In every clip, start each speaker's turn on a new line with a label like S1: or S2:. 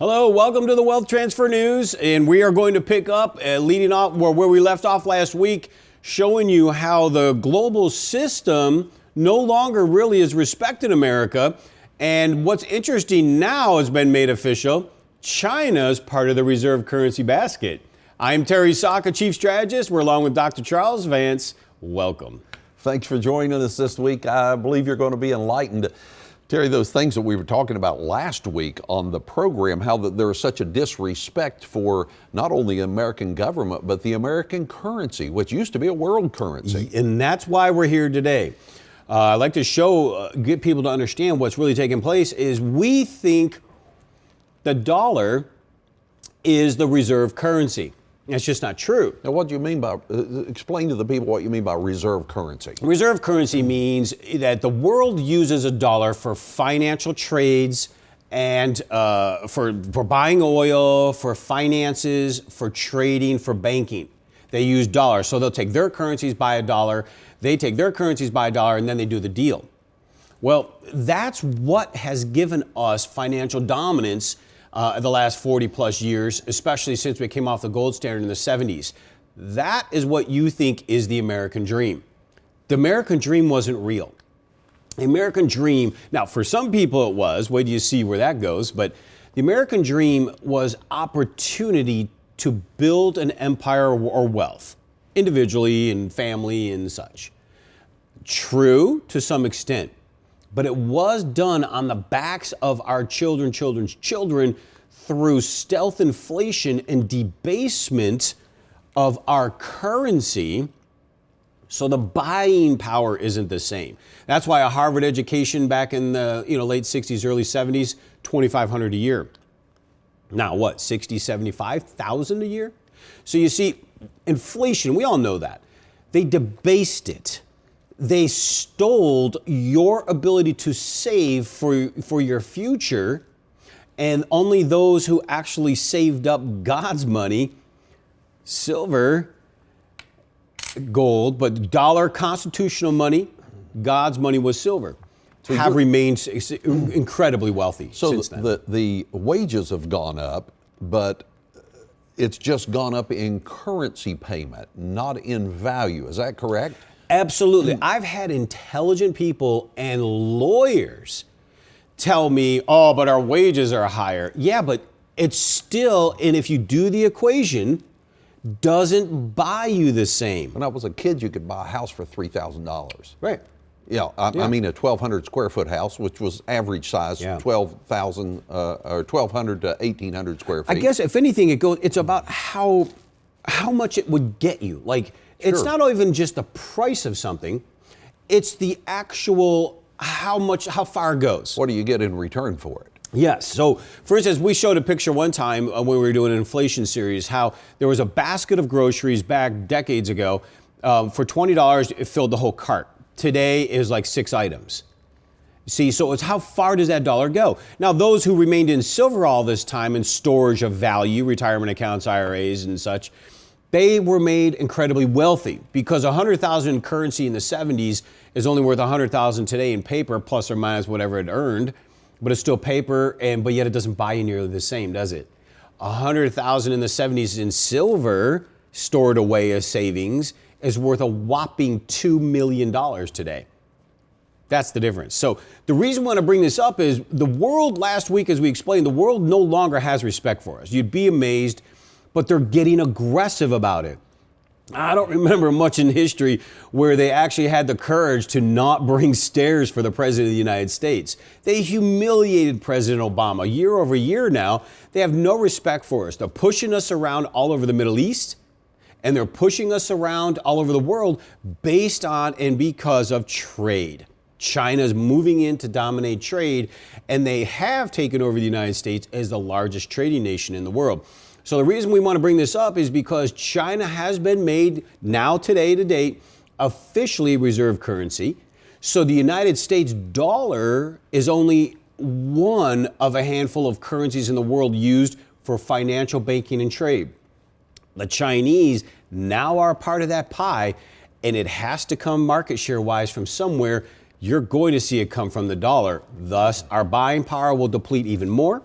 S1: Hello, welcome to the Wealth Transfer News, and we are going to pick up leading off where we left off last week, showing you how the global system no longer really is respected in America. And what's interesting now has been made official. China is part of the reserve currency basket. I'm Terry Sacka, Chief Strategist. We're along with Dr. Charles Vance. Welcome.
S2: Thanks for joining us this week. I believe you're going to be enlightened. Terry, those things that we were talking about last week on the program, how that there is such a disrespect for not only the American government, but the American currency, which used to be a world currency.
S1: And that's why we're here today. I'd like to get people to understand what's really taking place is we think the dollar is the reserve currency. That's just not true.
S2: Now, what do you mean by, explain to the people what you mean by reserve currency.
S1: Reserve currency means that the world uses a dollar for financial trades and for buying oil, for finances, for trading, for banking. They use dollars. So they'll take their currencies, buy a dollar. They take their currencies, buy a dollar, and then they do the deal. Well, that's what has given us financial dominance the last 40 plus years, especially since we came off the gold standard in the 70s. That is what you think is the American dream. The American dream wasn't real. The American dream, now for some people it was, wait till you see where that goes, but the American dream was opportunity to build an empire or wealth, individually and family and such. True to some extent. But it was done on the backs of our children's children through stealth inflation and debasement of our currency. So the buying power isn't the same. That's why a Harvard education back in the late 60s, early 70s, $2,500 a year. Now what, 60, 75,000 a year? So you see, inflation, we all know that. They debased it. They stole your ability to save for your future, and only those who actually saved up God's money, silver, gold, but dollar constitutional money, God's money was silver, so have remained incredibly wealthy since then.
S2: So the wages have gone up, but it's just gone up in currency payment, not in value. Is that correct?
S1: Absolutely. I've had intelligent people and lawyers tell me, oh, but our wages are higher. Yeah, but it's still, and if you do the equation, doesn't buy you the same.
S2: When I was a kid, you could buy a house for $3,000.
S1: Right.
S2: I mean a 1,200 square foot house, which was average size, 12,000 or 1,200 to 1,800 square feet.
S1: I guess if anything, it's about how much it would get you. Like, it's not even just the price of something, it's the actual how far it goes.
S2: What do you get in return for it?
S1: Yes. So, for instance, we showed a picture one time when we were doing an inflation series, how there was a basket of groceries back decades ago. For $20, it filled the whole cart. Today is like 6 items. See, so it's how far does that dollar go? Now, those who remained in silver all this time in storage of value, retirement accounts, IRAs and such, they were made incredibly wealthy because $100,000 in currency in the 70s is only worth $100,000 today in paper, plus or minus whatever it earned, but it's still paper, but yet it doesn't buy you nearly the same, does it? $100,000 in the 70s in silver stored away as savings is worth a whopping $2 million today. That's the difference. So the reason I want to bring this up is the world last week, as we explained, the world no longer has respect for us. You'd be amazed, but they're getting aggressive about it. I don't remember much in history where they actually had the courage to not bring stairs for the President of the United States. They humiliated President Obama year over year now. They have no respect for us. They're pushing us around all over the Middle East, and they're pushing us around all over the world based on and because of trade. China's moving in to dominate trade, and they have taken over the United States as the largest trading nation in the world. So the reason we want to bring this up is because China has been made now today to date officially reserve currency. So the United States dollar is only one of a handful of currencies in the world used for financial banking and trade. The Chinese now are part of that pie, and it has to come market share wise from somewhere. You're going to see it come from the dollar. Thus, our buying power will deplete even more.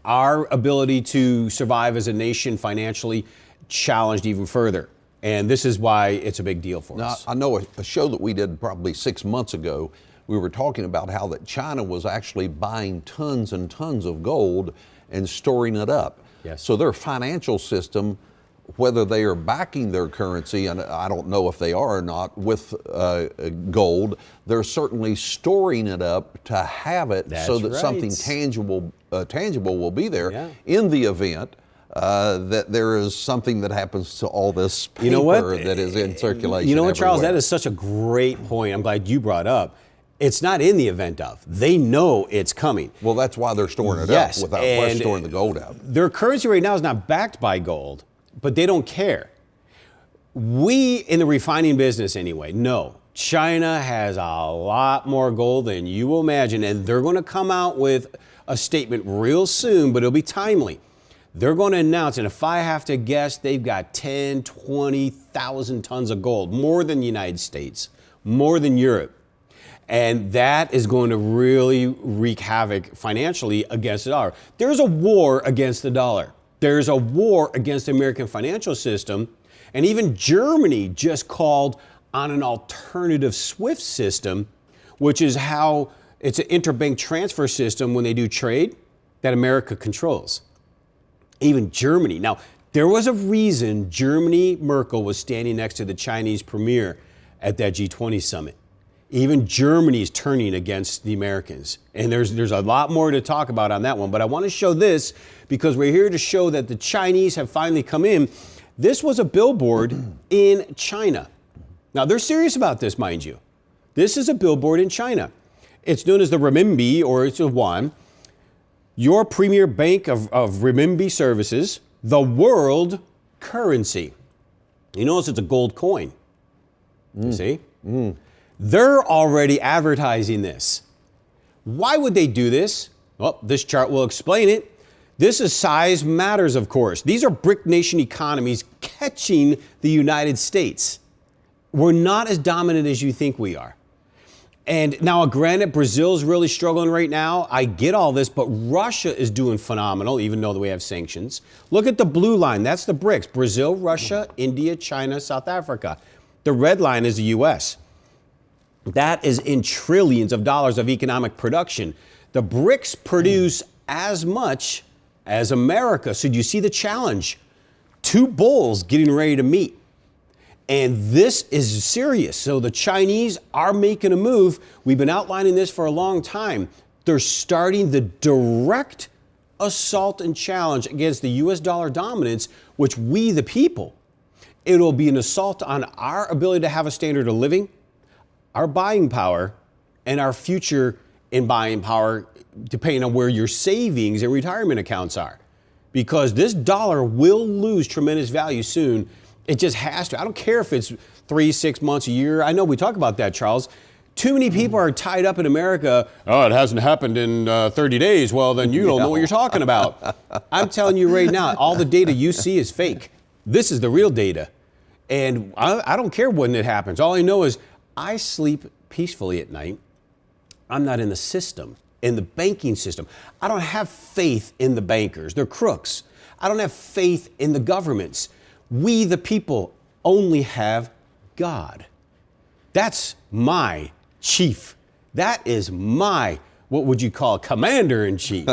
S1: our ability to survive as a nation financially challenged even further. And this is why it's a big deal for us.
S2: I know a show that we did probably 6 months ago, we were talking about how that China was actually buying tons and tons of gold and storing it up.
S1: Yes.
S2: So their financial system, whether they are backing their currency, and I don't know if they are or not, with gold, they're certainly storing it up to have it.
S1: That's
S2: so that
S1: right.
S2: something tangible will be there in the event that there is something that happens to all this paper that is in circulation.
S1: You know what, Charles?
S2: everywhere.
S1: That is such a great point. I'm glad you brought up. It's not in the event of. They know it's coming.
S2: Well, that's why they're storing it
S1: Yes,
S2: up without
S1: and
S2: storing the gold out.
S1: Their currency right now is not backed by gold, but they don't care. We, in the refining business anyway, know China has a lot more gold than you will imagine, and they're going to come out with a statement real soon, but it'll be timely. They're going to announce, and if I have to guess, they've got 10, 20,000 tons of gold, more than the United States, more than Europe. And that is going to really wreak havoc financially against the dollar. There's a war against the dollar. There's a war against the American financial system. And even Germany just called on an alternative SWIFT system, which is how it's an interbank transfer system when they do trade that America controls. Even Germany. Now, there was a reason Merkel was standing next to the Chinese premier at that G20 summit. Even Germany is turning against the Americans. And there's a lot more to talk about on that one. But I want to show this because we're here to show that the Chinese have finally come in. This was a billboard in China. Now, they're serious about this, mind you. This is a billboard in China. It's known as the renminbi, or it's a yuan. Your premier bank of renminbi services, the world currency. You notice it's a gold coin. You see? They're already advertising this. Why would they do this? Well, this chart will explain it. This is size matters, of course. These are BRIC nation economies catching the United States. We're not as dominant as you think we are. And now, granted, Brazil's really struggling right now. I get all this, but Russia is doing phenomenal, even though we have sanctions. Look at the blue line. That's the BRICS. Brazil, Russia, India, China, South Africa. The red line is the U.S. That is in trillions of dollars of economic production. The BRICS produce as much as America. So do you see the challenge? Two bulls getting ready to meet. And this is serious. So the Chinese are making a move. We've been outlining this for a long time. They're starting the direct assault and challenge against the U.S. dollar dominance, which we, the people, it'll be an assault on our ability to have a standard of living, our buying power, and our future in buying power, depending on where your savings and retirement accounts are. Because this dollar will lose tremendous value soon. It just has to. I don't care if it's 3, 6 months, a year. I know we talk about that, Charles. Too many people are tied up in America. Oh, it hasn't happened in 30 days. Well, then you don't know what you're talking about. I'm telling you right now, all the data you see is fake. This is the real data. And I don't care when it happens. All I know is I sleep peacefully at night. I'm not in the system, in the banking system. I don't have faith in the bankers. They're crooks. I don't have faith in the governments. We, the people, only have God. That's my chief. That is my, what would you call, commander-in-chief.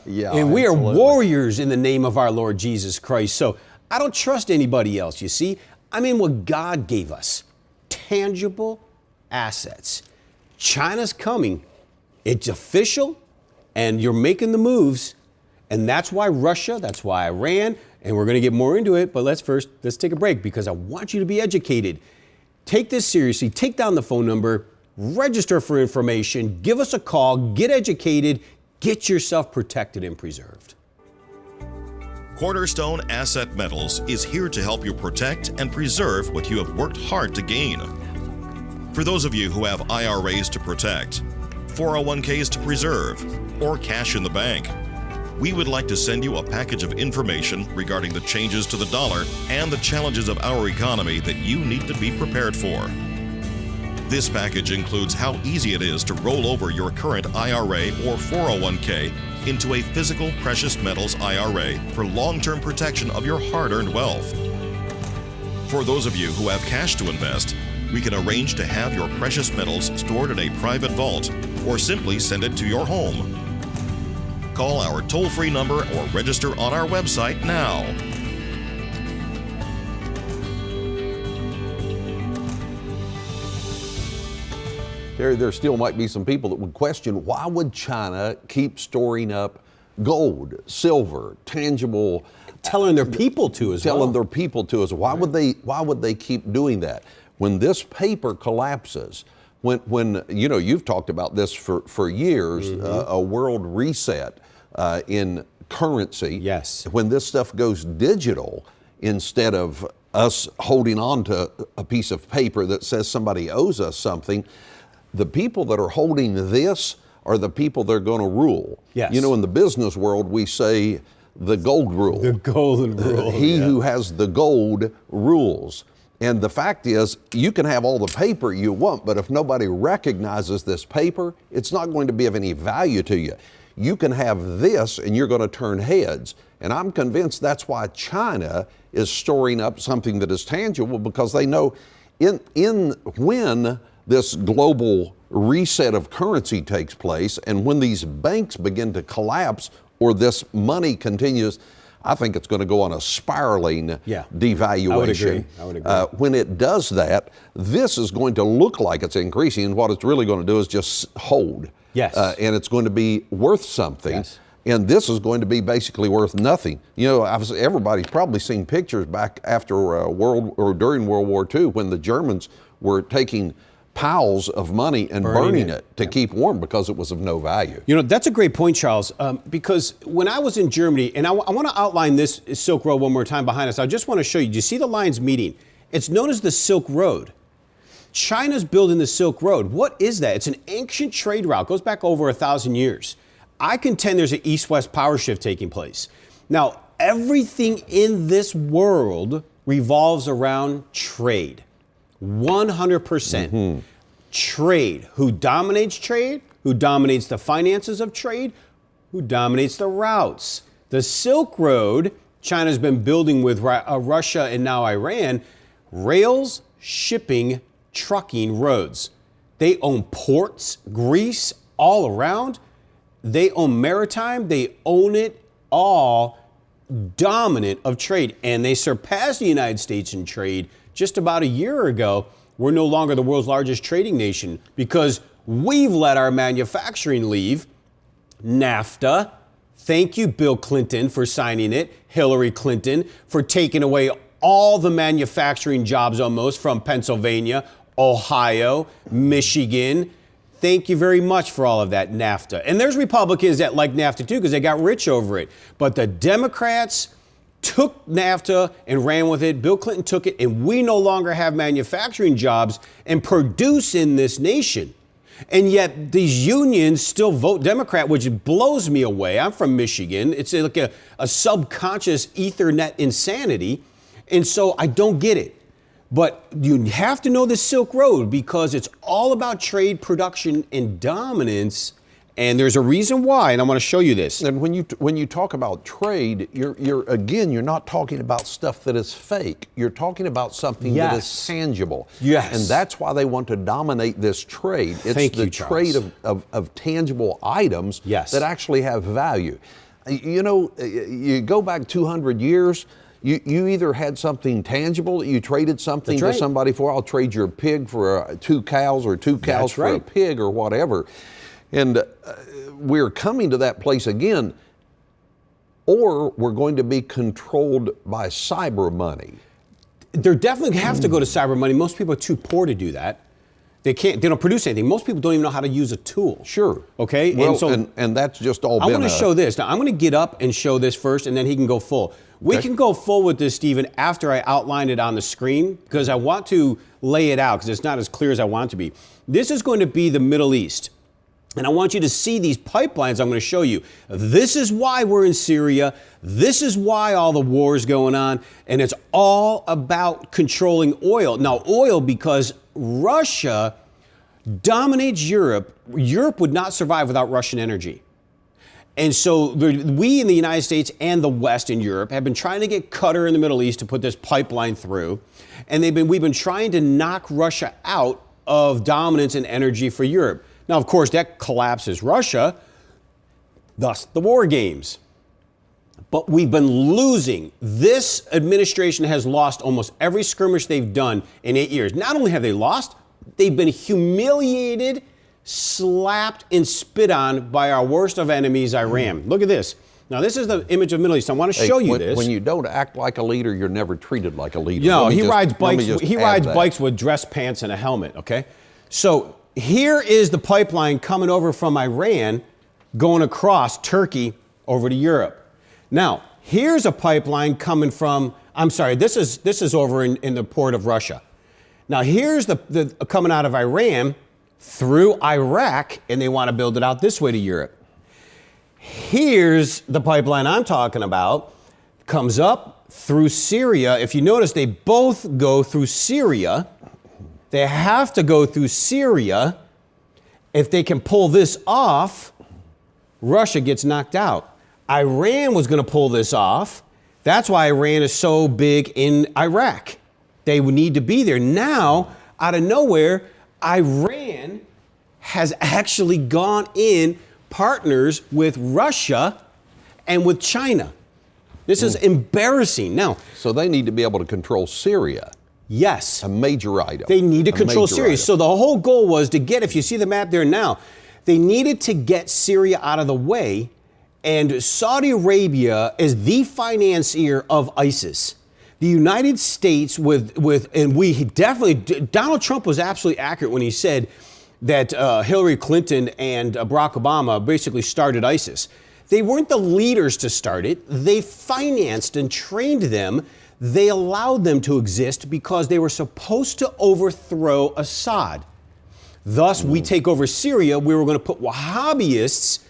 S2: Yeah,
S1: and we
S2: absolutely.
S1: are warriors in the name of our Lord Jesus Christ. So I don't trust anybody else, you see. I'm in what God gave us. Tangible assets. China's coming. It's official, and you're making the moves. And that's why Russia, that's why Iran, and we're going to get more into it, but let's take a break because I want you to be educated. Take this seriously. Take down the phone number, register for information, give us a call, get educated, get yourself protected and preserved.
S3: Cornerstone Asset Metals is here to help you protect and preserve what you have worked hard to gain. For those of you who have IRAs to protect, 401ks to preserve, or cash in the bank, we would like to send you a package of information regarding the changes to the dollar and the challenges of our economy that you need to be prepared for. This package includes how easy it is to roll over your current IRA or 401k into a physical precious metals IRA for long-term protection of your hard-earned wealth. For those of you who have cash to invest, we can arrange to have your precious metals stored in a private vault or simply send it to your home. Call our toll-free number or register on our website now.
S2: There still might be some people that would question, why would China keep storing up gold, silver, tangible,
S1: telling their people to as well.
S2: Telling their people to us. Why would they keep doing that? When this paper collapses, when you know, you've talked about this for years, a world reset in currency.
S1: Yes.
S2: When this stuff goes digital, instead of us holding on to a piece of paper that says somebody owes us something, the people that are holding this are the people that are going to rule.
S1: Yes.
S2: You know, in the business world, we say the gold rule.
S1: The golden rule.
S2: He who has the gold rules. And the fact is, you can have all the paper you want, but if nobody recognizes this paper, it's not going to be of any value to you. You can have this and you're going to turn heads. And I'm convinced that's why China is storing up something that is tangible, because they know when this global reset of currency takes place and when these banks begin to collapse or this money continues, I think it's going to go on a spiraling devaluation.
S1: I would agree.
S2: When it does that, this is going to look like it's increasing, and what it's really going to do is just hold.
S1: Yes.
S2: And it's going to be worth something.
S1: Yes.
S2: And this is going to be basically worth nothing. You know, everybody's probably seen pictures back after during World War II when the Germans were taking piles of money and burning it to keep warm because it was of no value.
S1: You know, that's a great point, Charles, because when I was in Germany, and I want to outline this Silk Road one more time behind us, I just want to show you. Do you see the lines meeting? It's known as the Silk Road. China's building the Silk Road. What is that? It's an ancient trade route. It goes back over 1,000 years. I contend there's an east-west power shift taking place. Now, everything in this world revolves around trade. 100%. Trade. Who dominates trade? Who dominates the finances of trade? Who dominates the routes? The Silk Road, China's been building with Russia and now Iran, rails, shipping, trucking, roads. They own ports, Greece, all around. They own maritime. They own it all, dominant of trade. And they surpassed the United States in trade just about a year ago. We're no longer the world's largest trading nation because we've let our manufacturing leave. NAFTA, thank you, Bill Clinton, for signing it. Hillary Clinton for taking away all the manufacturing jobs almost from Pennsylvania, Ohio, Michigan. Thank you very much for all of that, NAFTA. And there's Republicans that like NAFTA too because they got rich over it. But the Democrats took NAFTA and ran with it. Bill Clinton took it, and we no longer have manufacturing jobs and produce in this nation. And yet these unions still vote Democrat, which blows me away. I'm from Michigan. It's like a subconscious Ethernet insanity. And so I don't get it. But you have to know the Silk Road because it's all about trade, production, and dominance. And there's a reason why, and I'm going to show you this.
S2: And when you talk about trade, you're not talking about stuff that is fake. You're talking about something that is tangible.
S1: Yes.
S2: And that's why they want to dominate this trade. It's the trade of tangible items that actually have value. You know, you go back 200 years, you either had something tangible, you traded something to somebody for. I'll trade your pig for 2 cows or 2 cows for a pig or whatever. And we're coming to that place again, or we're going to be controlled by cyber money.
S1: There definitely have to go to cyber money. Most people are too poor to do that. They don't produce anything. Most people don't even know how to use a tool.
S2: Sure.
S1: Okay?
S2: Well, and that's just all
S1: I want to show this. Now, I'm going to get up and show this first, and then he can go full. We can go full with this, Stephen, after I outline it on the screen, because I want to lay it out, because it's not as clear as I want it to be. This is going to be the Middle East. And I want you to see these pipelines I'm going to show you. This is why we're in Syria. This is why all the war is going on. And it's all about controlling oil. Now, oil, because Russia dominates Europe, Europe would not survive without Russian energy. And so we in the United States and the West in Europe have been trying to get Qatar in the Middle East to put this pipeline through. And we've been trying to knock Russia out of dominance in energy for Europe. Now, of course, that collapses Russia, thus the war games. But we've been losing. This administration has lost almost every skirmish they've done in 8 years. Not only have they lost, they've been humiliated, slapped, and spit on by our worst of enemies, Iran. Look at this. Now, this is the image of the Middle East. I want to show you this.
S2: When you don't act like a leader, you're never treated like a leader.
S1: No, he rides bikes with dress pants and a helmet, okay? So here is the pipeline coming over from Iran, going across Turkey over to Europe. Now, here's a pipeline coming from, I'm sorry, this is over in the port of Russia. Now, here's the coming out of Iran through Iraq, and they want to build it out this way to Europe. Here's the pipeline I'm talking about, comes up through Syria. If you notice, they both go through Syria. They have to go through Syria. If they can pull this off, Russia gets knocked out. Iran was going to pull this off. That's why Iran is so big in Iraq. They would need to be there. Now, out of nowhere, Iran has actually gone in partners with Russia and with China. This is embarrassing. Now,
S2: so they need to be able to control Syria.
S1: Yes.
S2: A major item.
S1: They need to control Syria. So the whole goal was to get, if you see the map there now, they needed to get Syria out of the way. And Saudi Arabia is the financier of ISIS. The United States and we definitely, Donald Trump was absolutely accurate when he said that Hillary Clinton and Barack Obama basically started ISIS. They weren't the leaders to start it. They financed and trained them. They allowed them to exist because they were supposed to overthrow Assad. Thus, we take over Syria. We were going to put Wahhabists,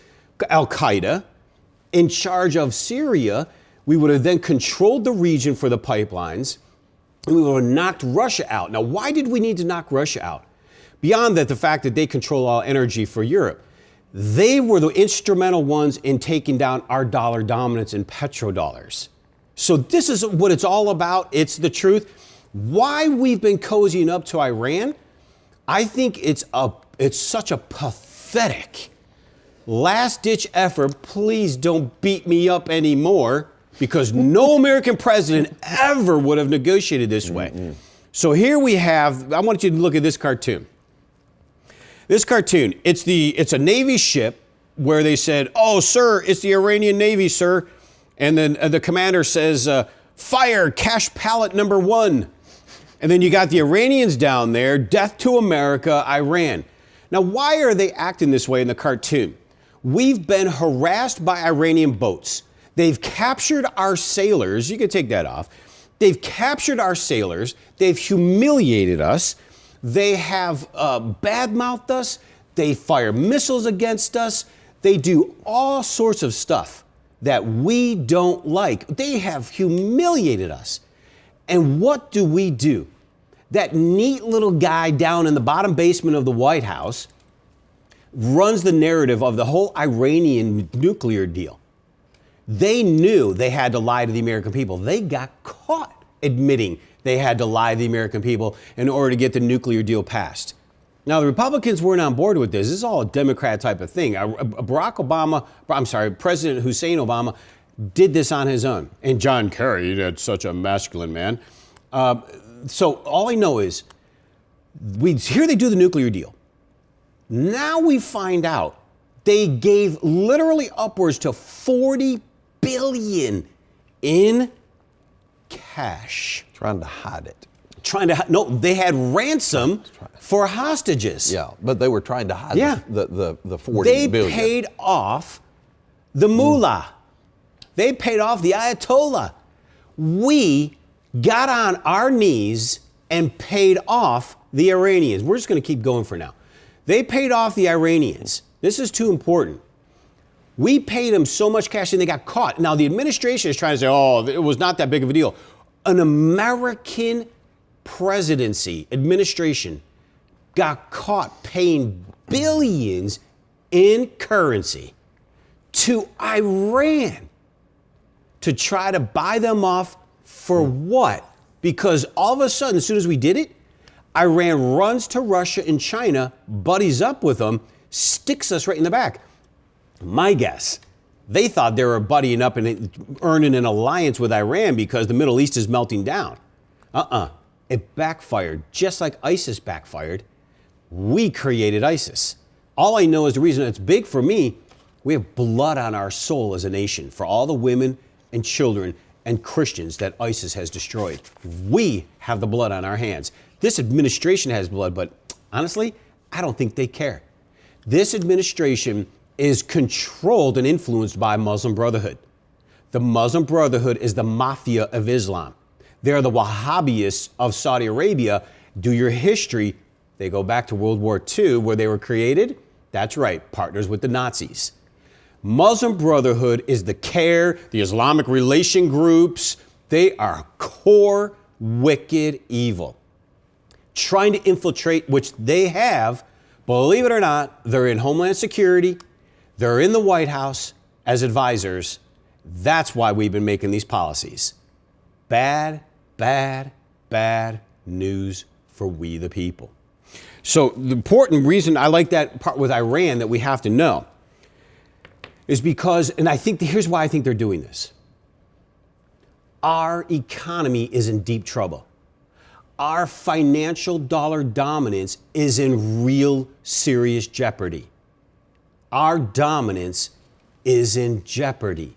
S1: Al-Qaeda, in charge of Syria. We would have then controlled the region for the pipelines, and we would have knocked Russia out. Now, why did we need to knock Russia out? Beyond that, the fact that they control all energy for Europe. They were the instrumental ones in taking down our dollar dominance in petrodollars. So this is what it's all about. It's the truth. Why we've been cozying up to Iran, I think it's such a pathetic last-ditch effort. Please don't beat me up anymore, because no American president ever would have negotiated this way. So here we have, I want you to look at this cartoon. This cartoon, it's a Navy ship where they said, "Oh, sir, it's the Iranian Navy, sir." And then the commander says, "Fire, cash pallet number 1. And then you got the Iranians down there, death to America, Iran. Now, why are they acting this way in the cartoon? We've been harassed by Iranian boats. They've captured our sailors. You can take that off. They've captured our sailors. They've humiliated us. They have badmouthed us. They fire missiles against us. They do all sorts of stuff that we don't like. They have humiliated us. And what do? That neat little guy down in the bottom basement of the White House runs the narrative of the whole Iranian nuclear deal. They knew they had to lie to the American people. They got caught admitting they had to lie to the American people in order to get the nuclear deal passed. Now, the Republicans weren't on board with this. This is all a Democrat type of thing. President Hussein Obama did this on his own. And John Kerry, that's such a masculine man. So all I know is, here they do the nuclear deal. Now we find out they gave literally upwards to $40 billion in cash.
S2: Trying to hide it.
S1: No, they had ransom for hostages.
S2: Yeah, but they were trying to hide the $40
S1: billion.
S2: They
S1: paid off the mullah. They paid off the Ayatollah. We got on our knees and paid off the Iranians. We're just going to keep going for now. They paid off the Iranians. This is too important. We paid them so much cash and they got caught. Now, the administration is trying to say, oh, it was not that big of a deal. An American presidency, administration, got caught paying billions in currency to Iran to try to buy them off for what? Because all of a sudden, as soon as we did it, Iran runs to Russia and China, buddies up with them, sticks us right in the back. My guess, they thought they were buddying up and earning an alliance with Iran because the Middle East is melting down. It backfired, just like ISIS backfired. We created ISIS. All I know is the reason it's big for me, we have blood on our soul as a nation for all the women and children and Christians that ISIS has destroyed. We have the blood on our hands. This administration has blood, but honestly, I don't think they care. This administration is controlled and influenced by Muslim Brotherhood. The Muslim Brotherhood is the mafia of Islam. They're the Wahhabists of Saudi Arabia. Do your history. They go back to World War II, where they were created. That's right, partners with the Nazis. Muslim Brotherhood is the CARE, the Islamic relation groups. They are core wicked evil. Trying to infiltrate, which they have, believe it or not, they're in Homeland Security. They're in the White House as advisors. That's why we've been making these policies. Bad, bad, bad news for we the people. So the important reason I like that part with Iran that we have to know is because, and I think here's why I think they're doing this. Our economy is in deep trouble. Our financial dollar dominance is in real serious jeopardy. Our dominance is in jeopardy.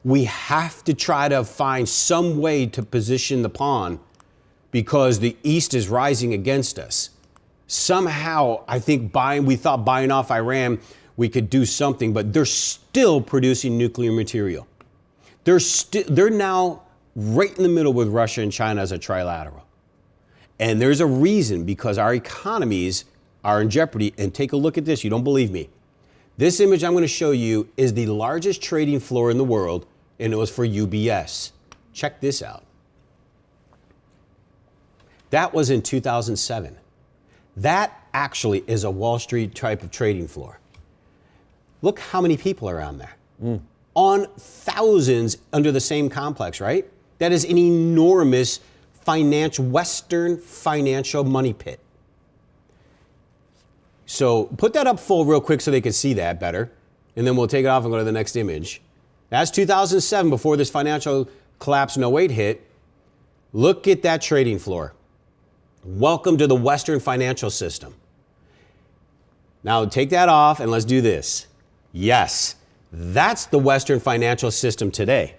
S1: We have to try to find some way to position the pawn because the East is rising against us. Somehow, I think we thought buying off Iran, we could do something, but they're still producing nuclear material. They're now right in the middle with Russia and China as a trilateral. And there's a reason, because our economies are in jeopardy. And take a look at this. You don't believe me. This image I'm going to show you is the largest trading floor in the world, and it was for UBS. Check this out. That was in 2007. That actually is a Wall Street type of trading floor. Look how many people are on there. On thousands under the same complex, right? That is an enormous Western financial money pit. So put that up full real quick so they can see that better. And then we'll take it off and go to the next image. That's 2007, before this financial collapse in 08 hit. Look at that trading floor. Welcome to the Western financial system. Now take that off and let's do this. Yes, that's the Western financial system today.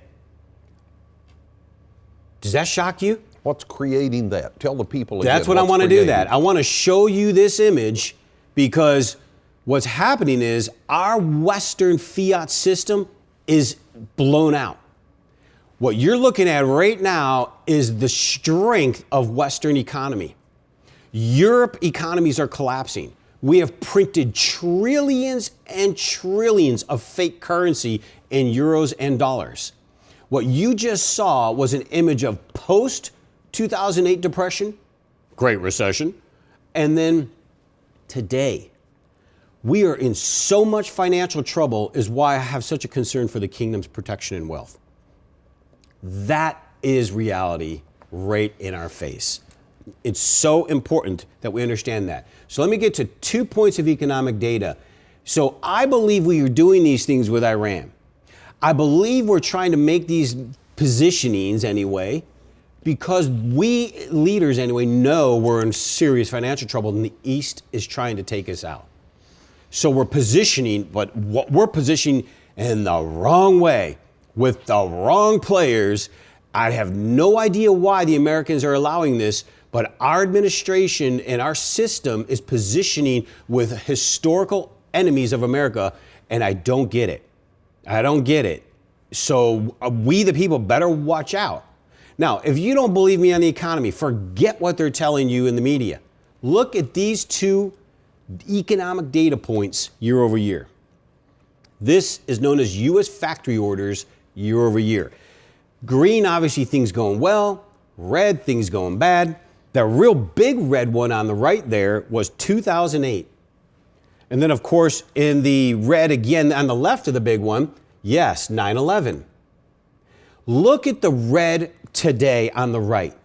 S1: Does that shock you?
S2: What's creating that? Tell the people again.
S1: That's what I want to do that. I want to show you this image because what's happening is our Western fiat system is blown out. What you're looking at right now is the strength of Western economy. Europe economies are collapsing. We have printed trillions and trillions of fake currency in euros and dollars. What you just saw was an image of post-2008 depression, Great Recession, and then today. We are in so much financial trouble is why I have such a concern for the kingdom's protection and wealth. That is reality right in our face. It's so important that we understand that. So let me get to 2 points of economic data. So I believe we are doing these things with Iran. I believe we're trying to make these positionings anyway, because we leaders anyway know we're in serious financial trouble and the East is trying to take us out. So we're positioning, but what we're positioning in the wrong way with the wrong players. I have no idea why the Americans are allowing this, but our administration and our system is positioning with historical enemies of America, and I don't get it. I don't get it. So we, the people, better watch out. Now, if you don't believe me on the economy, forget what they're telling you in the media. Look at these two economic data points year over year. This is known as U.S. factory orders year over year. Green, obviously, things going well. Red, things going bad. The real big red one on the right there was 2008. And then, of course, in the red again on the left of the big one, yes, 9/11. Look at the red today on the right.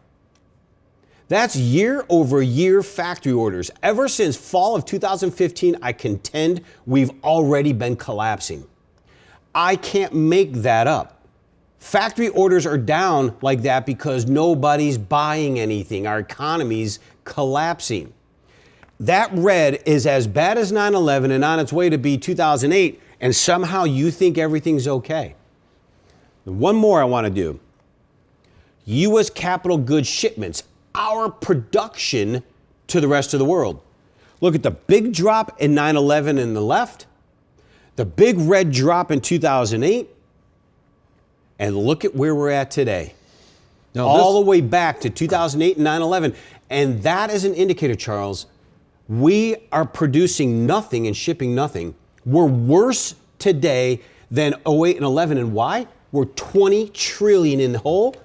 S1: That's year-over-year factory orders. Ever since fall of 2015, I contend we've already been collapsing. I can't make that up. Factory orders are down like that because nobody's buying anything. Our economy's collapsing. That red is as bad as 9/11 and on its way to be 2008, and somehow you think everything's okay. One more I want to do. U.S. capital goods shipments, our production to the rest of the world. Look at the big drop in 9/11 in the left, the big red drop in 2008, and look at where we're at today. Now, all the way back to 2008 and 9/11. And that is an indicator, Charles. We are producing nothing and shipping nothing. We're worse today than 08 and 11. And why? We're 20 trillion in the hole,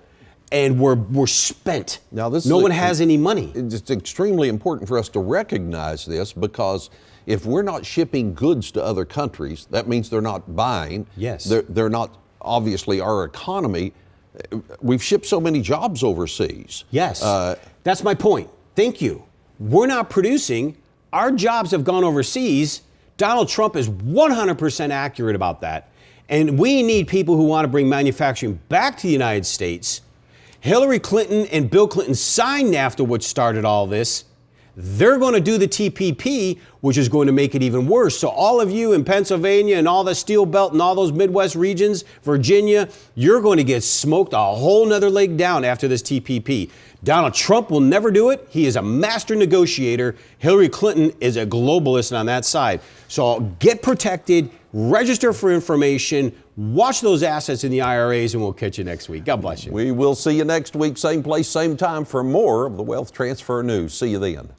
S1: and we're spent.
S2: Now,
S1: no one has any money.
S2: It's extremely important for us to recognize this, because if we're not shipping goods to other countries, that means they're not buying.
S1: Yes.
S2: They're not, obviously, our economy. We've shipped so many jobs overseas.
S1: Yes. That's my point. Thank you. We're not producing. Our jobs have gone overseas. Donald Trump is 100% accurate about that. And we need people who want to bring manufacturing back to the United States. Hillary Clinton and Bill Clinton signed NAFTA, which started all this. They're going to do the TPP, which is going to make it even worse. So all of you in Pennsylvania and all the Steel Belt and all those Midwest regions, Virginia, you're going to get smoked a whole nother leg down after this TPP. Donald Trump will never do it. He is a master negotiator. Hillary Clinton is a globalist on that side. So get protected, register for information, watch those assets in the IRAs, and we'll catch you next week. God bless you.
S2: We will see you next week, same place, same time, for more of the Wealth Transfer News. See you then.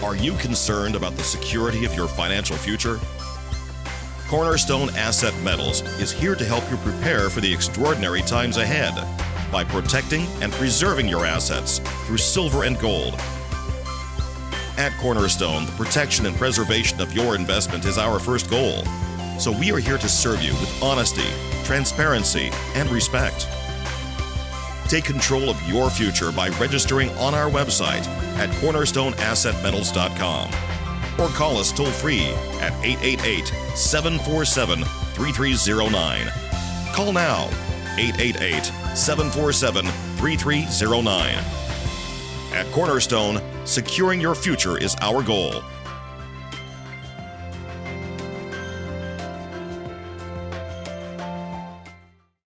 S3: Are you concerned about the security of your financial future? Cornerstone Asset Metals is here to help you prepare for the extraordinary times ahead by protecting and preserving your assets through silver and gold. At Cornerstone, the protection and preservation of your investment is our first goal. So we are here to serve you with honesty, transparency, and respect. Take control of your future by registering on our website at cornerstoneassetmetals.com or call us toll-free at 888-747-3309. Call now, 888-747-3309. At Cornerstone, securing your future is our goal.